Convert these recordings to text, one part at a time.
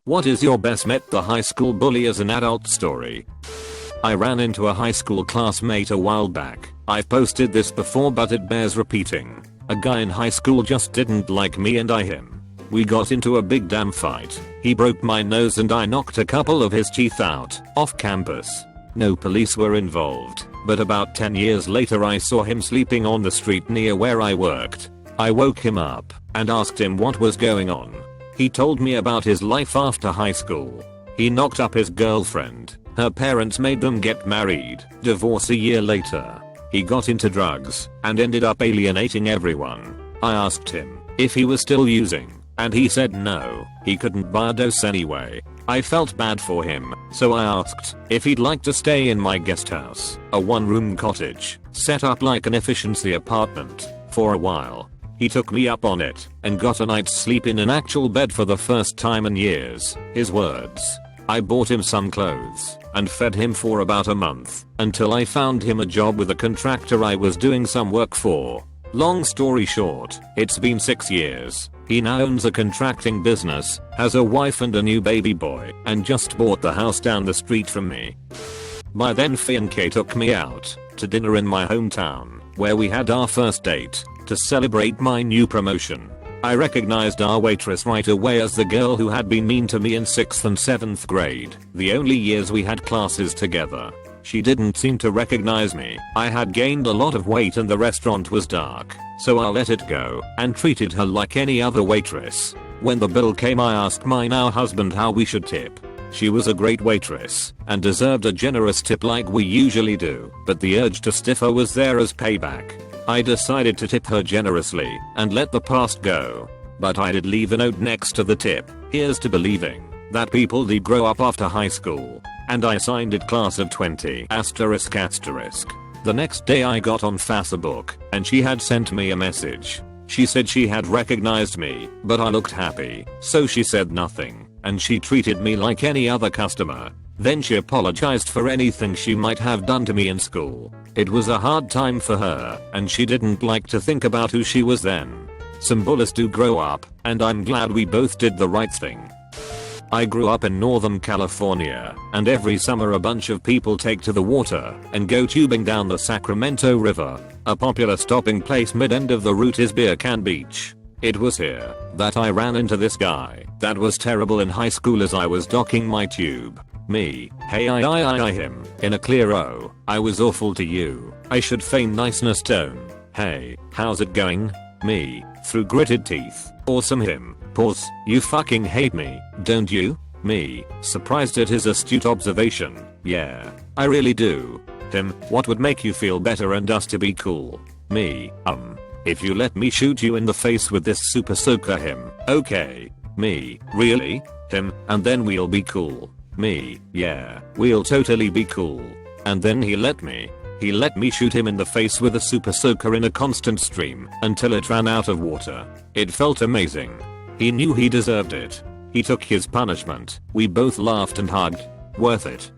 What is your best met the high school bully as an adult story? I ran into a high school classmate a while back. I've posted this before but it bears repeating. A guy in high school just didn't like me and I him. We got into a big damn fight. He broke my nose and I knocked a couple of his teeth out, off campus. No police were involved, but about 10 years later I saw him sleeping on the street near where I worked. I woke him up and asked him what was going on. He told me about his life after high school. He knocked up his girlfriend. Her parents made them get married, divorce a year later. He got into drugs and ended up alienating everyone. I asked him if he was still using, and he said no, he couldn't buy a dose anyway. I felt bad for him, so I asked if he'd like to stay in my guest house, a one-room cottage, set up like an efficiency apartment, for a while. He took me up on it and got a night's sleep in an actual bed for the first time in years. His words. I bought him some clothes and fed him for about a month until I found him a job with a contractor I was doing some work for. Long story short, it's been 6 years. He now owns a contracting business, has a wife and a new baby boy, and just bought the house down the street from me. My then fiancé took me out to dinner in my hometown, where we had our first date to celebrate my new promotion. I recognized our waitress right away as the girl who had been mean to me in 6th and 7th grade, the only years we had classes together. She didn't seem to recognize me. I had gained a lot of weight and the restaurant was dark, so I let it go and treated her like any other waitress. When the bill came I asked my now husband how we should tip. She was a great waitress and deserved a generous tip like we usually do, but the urge to stiff her was there as payback. I decided to tip her generously and let the past go. But I did leave a note next to the tip. Here's to believing that people did grow up after high school. And I signed it class of 20 ***. The next day I got on Facebook and she had sent me a message. She said she had recognized me, but I looked happy, so she said nothing, and she treated me like any other customer. Then she apologized for anything she might have done to me in school. It was a hard time for her, and she didn't like to think about who she was then. Some bullies do grow up, and I'm glad we both did the right thing. I grew up in Northern California, and every summer a bunch of people take to the water and go tubing down the Sacramento River. A popular stopping place mid-end of the route is Beer Can Beach. It was here that I ran into this guy that was terrible in high school as I was docking my tube. Me, hey I him, in a clear oh, I was awful to you, I should feign niceness tone. Hey, how's it going? Me, through gritted teeth, awesome him, pause, you fucking hate me, don't you? Me, surprised at his astute observation, yeah, I really do. Him, what would make you feel better and us to be cool? Me, if you let me shoot you in the face with this super soaker him, okay. Me, really? Him, and then we'll be cool. Me, yeah, we'll totally be cool. And then he let me shoot him in the face with a super soaker in a constant stream until it ran out of water. It felt amazing. He knew he deserved it. He took his punishment. We both laughed and hugged. Worth it.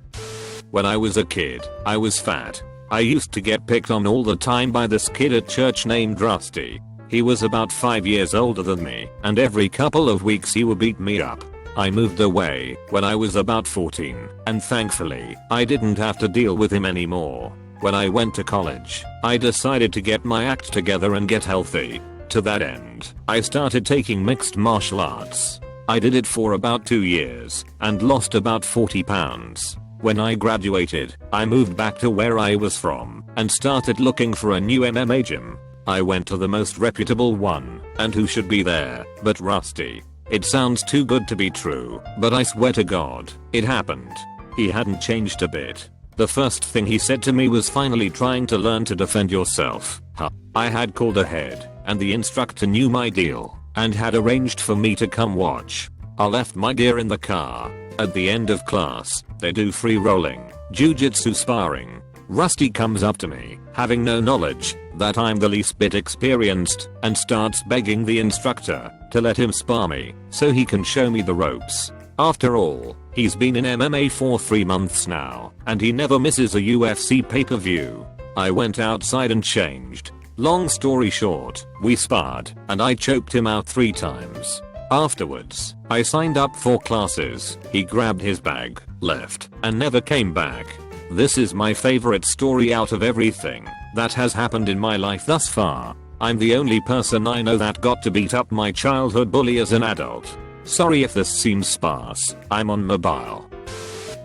When I was a kid, I was fat. I used to get picked on all the time by this kid at church named Rusty. He was about 5 years older than me, and every couple of weeks he would beat me up. I moved away when I was about 14, and thankfully, I didn't have to deal with him anymore. When I went to college, I decided to get my act together and get healthy. To that end, I started taking mixed martial arts. I did it for about 2 years, and lost about 40 pounds. When I graduated, I moved back to where I was from, and started looking for a new MMA gym. I went to the most reputable one, and who should be there, but Rusty. It sounds too good to be true, but I swear to God, it happened. He hadn't changed a bit. The first thing he said to me was finally trying to learn to defend yourself. Huh. I had called ahead, and the instructor knew my deal, and had arranged for me to come watch. I left my gear in the car. At the end of class, they do free rolling, jujitsu sparring. Rusty comes up to me, having no knowledge that I'm the least bit experienced, and starts begging the instructor to let him spar me so he can show me the ropes. After all, he's been in MMA for 3 months now, and he never misses a UFC pay-per-view. I went outside and changed. Long story short, we sparred, and I choked him out 3 times. Afterwards, I signed up for classes. He grabbed his bag, left, and never came back. This is my favorite story out of everything that has happened in my life thus far. I'm the only person I know that got to beat up my childhood bully as an adult. Sorry if this seems sparse, I'm on mobile.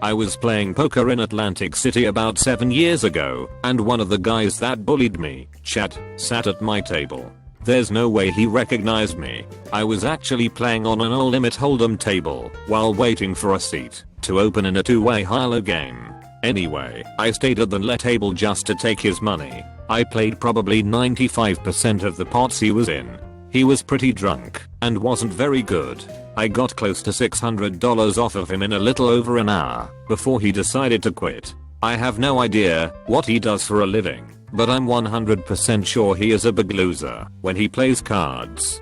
I was playing poker in Atlantic City about 7 years ago, and one of the guys that bullied me, Chad, sat at my table. There's no way he recognized me. I was actually playing on an all limit hold'em table while waiting for a seat to open in a two-way Helo game. Anyway, I stayed at the let table just to take his money. I played probably 95% of the pots he was in. He was pretty drunk and wasn't very good. I got close to $600 off of him in a little over an hour before he decided to quit. I have no idea what he does for a living, but I'm 100% sure he is a big loser when he plays cards.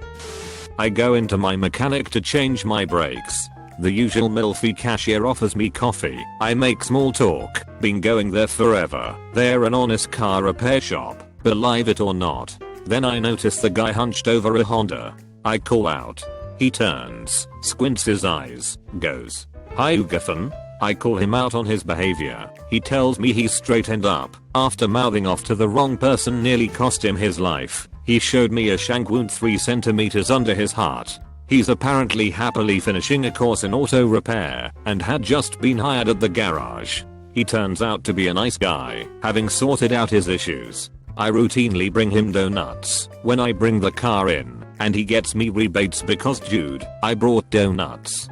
I go into my mechanic to change my brakes. The usual milfy cashier offers me coffee. I make small talk, been going there forever. They're an honest car repair shop, believe it or not. Then I notice the guy hunched over a Honda. I call out. He turns, squints his eyes, goes, "Hi Ugathon." I call him out on his behavior. He tells me he's straightened up after mouthing off to the wrong person nearly cost him his life. He showed me a shank wound 3 centimeters under his heart. He's apparently happily finishing a course in auto repair and had just been hired at the garage. He turns out to be a nice guy, having sorted out his issues. I routinely bring him donuts when I bring the car in, and he gets me rebates because dude, I brought donuts.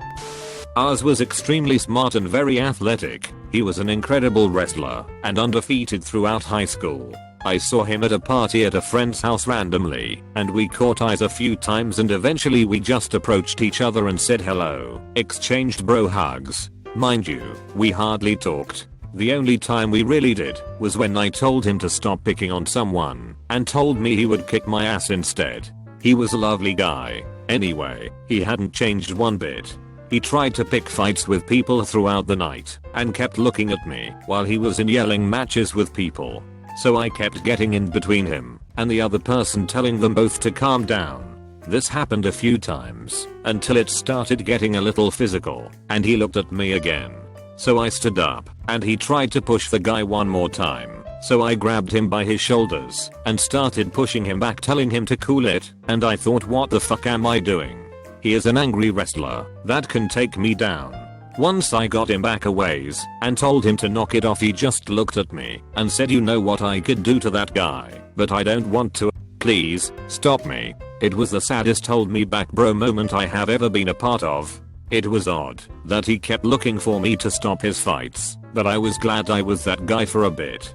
Ours was extremely smart and very athletic. He was an incredible wrestler and undefeated throughout high school. I saw him at a party at a friend's house randomly, and we caught eyes a few times and eventually we just approached each other and said hello, exchanged bro hugs. Mind you, we hardly talked. The only time we really did was when I told him to stop picking on someone and told me he would kick my ass instead. He was a lovely guy. Anyway, he hadn't changed one bit. He tried to pick fights with people throughout the night and kept looking at me while he was in yelling matches with people. So I kept getting in between him and the other person, telling them both to calm down. This happened a few times until it started getting a little physical and he looked at me again. So I stood up and he tried to push the guy one more time. So I grabbed him by his shoulders and started pushing him back, telling him to cool it, and I thought, what the fuck am I doing? He is an angry wrestler that can take me down. Once I got him back a ways and told him to knock it off, he just looked at me and said, "You know what I could do to that guy, but I don't want to. Please, stop me." It was the saddest hold me back bro moment I have ever been a part of. It was odd that he kept looking for me to stop his fights, but I was glad I was that guy for a bit.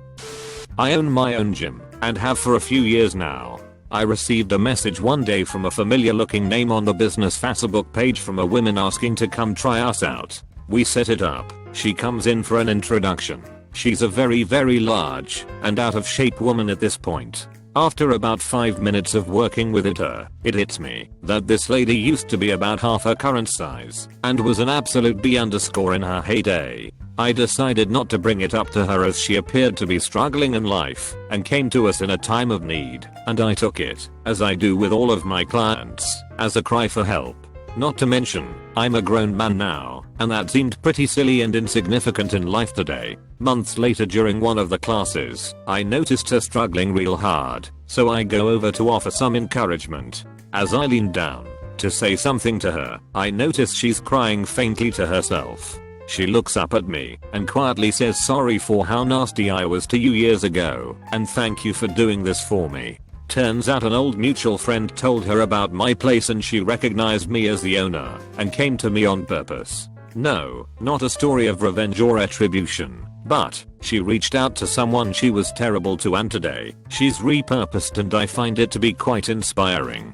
I own my own gym and have for a few years now. I received a message one day from a familiar looking name on the business Facebook page from a woman asking to come try us out. We set it up. She comes in for an introduction. She's a very large and out of shape woman at this point. After about 5 minutes of working with her, it hits me that this lady used to be about half her current size and was an absolute B underscore in her heyday. I decided not to bring it up to her as she appeared to be struggling in life and came to us in a time of need, and I took it, as I do with all of my clients, as a cry for help. Not to mention, I'm a grown man now, and that seemed pretty silly and insignificant in life today. Months later during one of the classes, I noticed her struggling real hard, so I go over to offer some encouragement. As I lean down to say something to her, I notice she's crying faintly to herself. She looks up at me and quietly says, "Sorry for how nasty I was to you years ago, and thank you for doing this for me." Turns out an old mutual friend told her about my place and she recognized me as the owner and came to me on purpose. No, not a story of revenge or retribution, but she reached out to someone she was terrible to, and today she's repurposed, and I find it to be quite inspiring.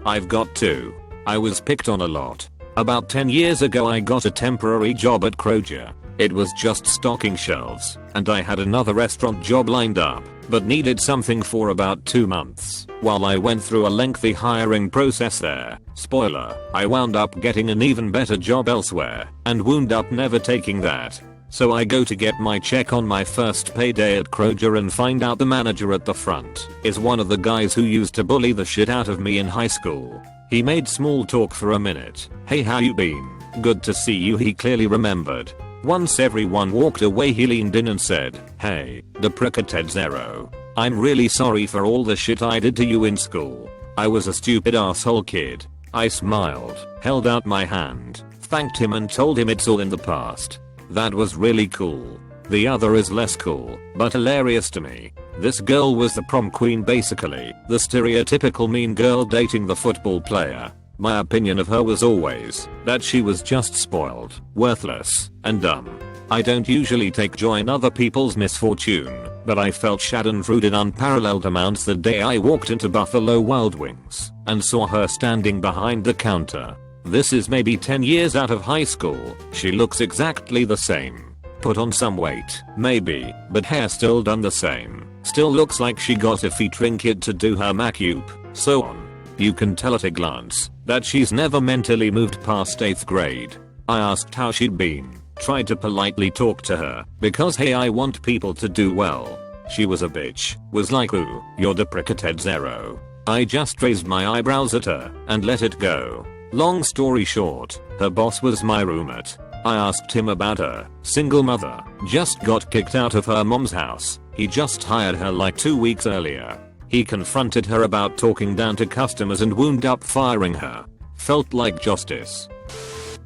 I've got two. I was picked on a lot. About 10 years ago I got a temporary job at Kroger. It was just stocking shelves, and I had another restaurant job lined up, but needed something for about 2 months. While I went through a lengthy hiring process there, spoiler, I wound up getting an even better job elsewhere, and wound up never taking that. So I go to get my check on my first payday at Kroger and find out the manager at the front is one of the guys who used to bully the shit out of me in high school. He made small talk for a minute. "Hey, how you been? Good to see you." He clearly remembered. Once everyone walked away, he leaned in and said, "Hey, deprecated zero. I'm really sorry for all the shit I did to you in school. I was a stupid asshole kid." I smiled, held out my hand, thanked him and told him it's all in the past. That was really cool. The other is less cool, but hilarious to me. This girl was the prom queen, basically, the stereotypical mean girl dating the football player. My opinion of her was always that she was just spoiled, worthless, and dumb. I don't usually take joy in other people's misfortune, but I felt schadenfreude in unparalleled amounts the day I walked into Buffalo Wild Wings and saw her standing behind the counter. This is maybe 10 years out of high school. She looks exactly the same. Put on some weight, maybe, but hair still done the same. Still looks like she got a featuring kid to do her makeup, so on. You can tell at a glance that she's never mentally moved past 8th grade. I asked how she'd been, tried to politely talk to her, because hey, I want people to do well. She was a bitch, was like, "Ooh, you're deprecated zero." I just raised my eyebrows at her and let it go. Long story short, her boss was my roommate. I asked him about her, single mother, just got kicked out of her mom's house. He just hired her like 2 weeks earlier. He confronted her about talking down to customers and wound up firing her. Felt like justice.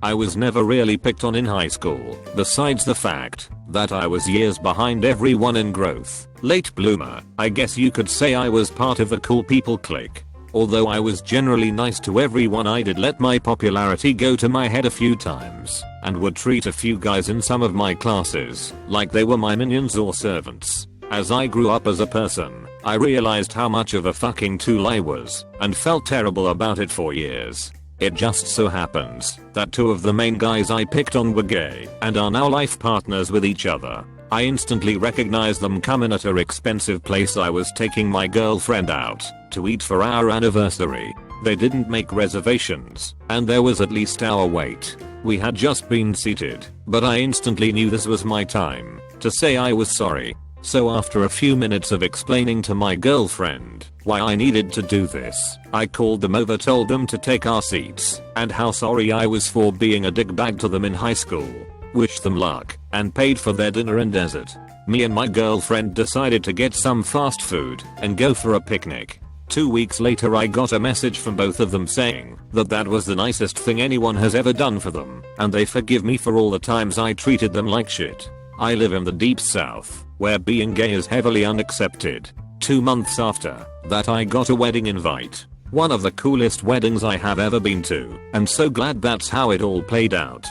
I was never really picked on in high school, besides the fact that I was years behind everyone in growth. Late bloomer, I guess you could say. I was part of the cool people clique. Although I was generally nice to everyone, I did let my popularity go to my head a few times, and would treat a few guys in some of my classes like they were my minions or servants. As I grew up as a person, I realized how much of a fucking tool I was, and felt terrible about it for years. It just so happens that 2 of the main guys I picked on were gay, and are now life partners with each other. I instantly recognized them coming at an expensive place I was taking my girlfriend out to eat for our anniversary. They didn't make reservations, and there was at least hour wait. We had just been seated, but I instantly knew this was my time to say I was sorry. So after a few minutes of explaining to my girlfriend why I needed to do this, I called them over, told them to take our seats, and how sorry I was for being a dickbag to them in high school. Wished them luck, and paid for their dinner and dessert. Me and my girlfriend decided to get some fast food and go for a picnic. 2 weeks later I got a message from both of them saying that was the nicest thing anyone has ever done for them, and they forgive me for all the times I treated them like shit. I live in the deep south, where being gay is heavily unaccepted. 2 months after that I got a wedding invite. One of the coolest weddings I have ever been to, and so glad that's how it all played out.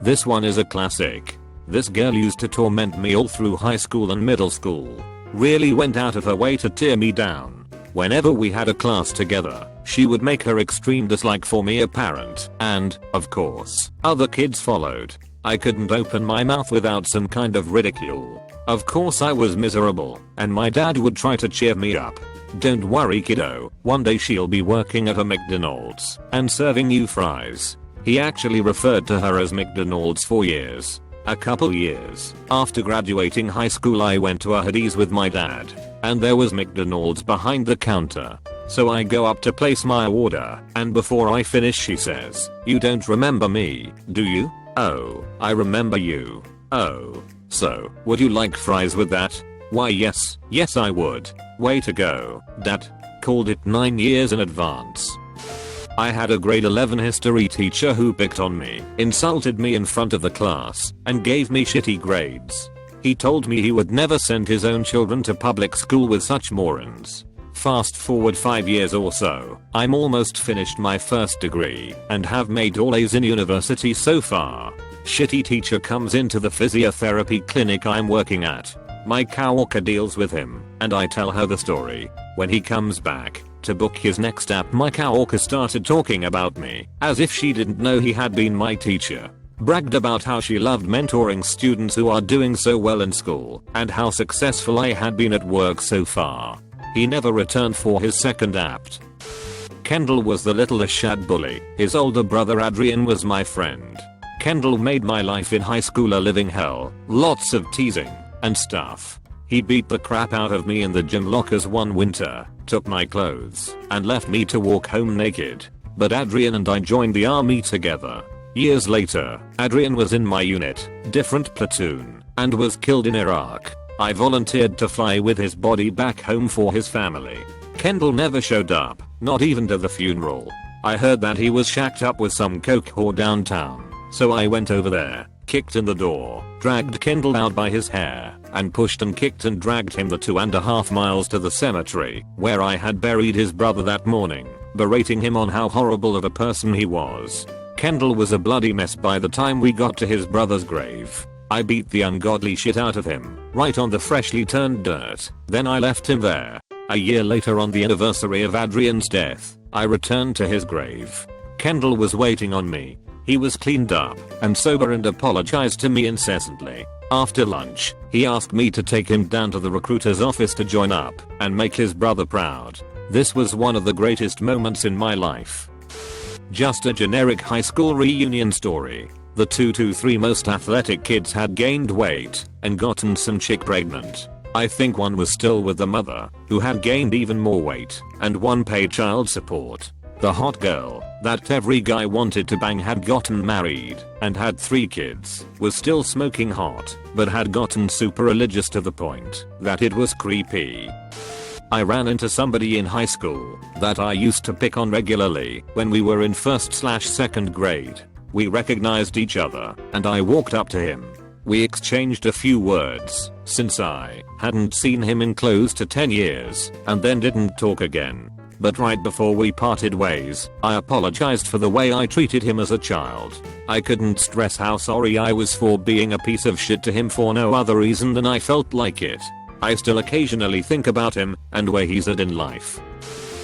This one is a classic. This girl used to torment me all through high school and middle school. Really went out of her way to tear me down. Whenever we had a class together, she would make her extreme dislike for me apparent, and, of course, other kids followed. I couldn't open my mouth without some kind of ridicule. Of course I was miserable, and my dad would try to cheer me up. "Don't worry kiddo, one day she'll be working at a McDonald's and serving you fries." He actually referred to her as McDonald's for years. A couple years after graduating high school I went to a Hardee's with my dad, and there was McDonald's behind the counter. So I go up to place my order, and before I finish she says, "You don't remember me, do you?" "Oh, I remember you." "Oh, so, would you like fries with that?" "Why yes I would." Way to go, Dad. Called it 9 years in advance. I had a grade 11 history teacher who picked on me, insulted me in front of the class, and gave me shitty grades. He told me he would never send his own children to public school with such morons. Fast forward 5 years or so, I'm almost finished my first degree, and have made all A's in university so far. Shitty teacher comes into the physiotherapy clinic I'm working at. My coworker deals with him, and I tell her the story. When he comes back to book his next app, my coworker started talking about me, as if she didn't know he had been my teacher. Bragged about how she loved mentoring students who are doing so well in school, and how successful I had been at work so far. He never returned for his second apt. Kendall was the little shad bully. His older brother Adrian was my friend. Kendall made my life in high school a living hell. Lots of teasing and stuff. He beat the crap out of me in the gym lockers one winter, took my clothes, and left me to walk home naked. but Adrian and I joined the army together. Years later, Adrian was in my unit, different platoon, and was killed in Iraq. I volunteered to fly with his body back home for his family. Kendall never showed up, not even to the funeral. I heard that he was shacked up with some coke whore downtown, so I went over there, kicked in the door, dragged Kendall out by his hair, and pushed and kicked and dragged him the 2.5 miles to the cemetery, where I had buried his brother that morning, berating him on how horrible of a person he was. Kendall was a bloody mess by the time we got to his brother's grave. I beat the ungodly shit out of him, right on the freshly turned dirt, then I left him there. A year later, on the anniversary of Adrian's death, I returned to his grave. Kendall was waiting on me. He was cleaned up and sober and apologized to me incessantly. After lunch, he asked me to take him down to the recruiter's office to join up and make his brother proud. This was one of the greatest moments in my life. Just a generic high school reunion story. The 2 to 3 most athletic kids had gained weight and gotten some chick pregnant. I think one was still with the mother, who had gained even more weight, and one paid child support. The hot girl that every guy wanted to bang had gotten married and had 3 kids, was still smoking hot, but had gotten super religious to the point that it was creepy. I ran into somebody in high school that I used to pick on regularly when we were in 1st/2nd grade. We recognized each other, and I walked up to him. We exchanged a few words, since I hadn't seen him in close to 10 years, and then didn't talk again. But right before we parted ways, I apologized for the way I treated him as a child. I couldn't stress how sorry I was for being a piece of shit to him for no other reason than I felt like it. I still occasionally think about him and where he's at in life.